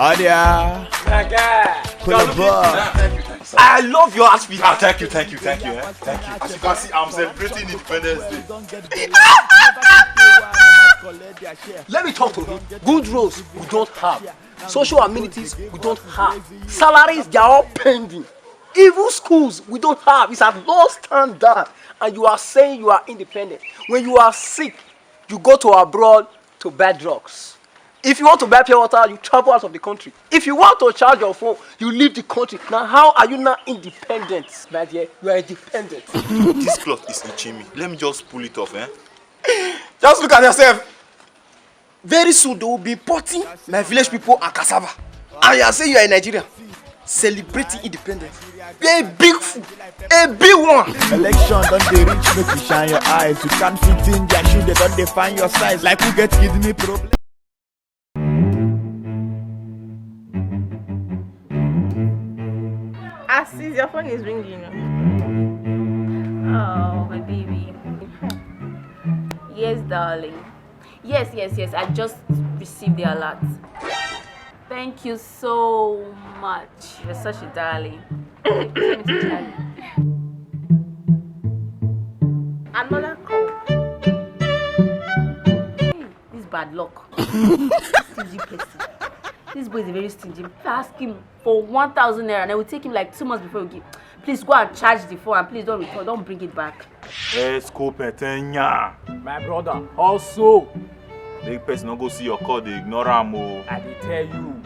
Adia. I love your ass feet. Thank you. Thank you. As you can see, I'm celebrating Independence Day. Let me talk to him. Good roads we don't have. Social amenities we don't have. Salaries they are all pending. Even schools we don't have. It's at low standard. And you are saying you are independent. When you are sick, you go to abroad to buy drugs. If you want to buy pure water, you travel out of the country. If you want to charge your phone, you leave the country. Now, how are you not independent, my dear? You are independent. This cloth is itching me. Let me just pull it off, eh? Just look at yourself. Very soon, they will be importing my village people and cassava. And you are saying you are in Nigeria, celebrating independence. You are a big fool, a big one. Election don't they reach, make you shine your eyes. You can't fit in their shoe, they don't define your size. Like who get kidney problem? Assis, your phone is ringing. Oh, my baby. Yes, darling. Yes. I just received the alert. Thank you so much. You're such a darling. Another call. Hey, this bad luck. Stingy person. This boy is a very stingy. Ask him for 1,000 naira and I will take him like 2 months before we give. Please go and charge the phone and please don't return. Don't bring it back. My brother, also. The person don't go see your call, they ignore him. I did tell you.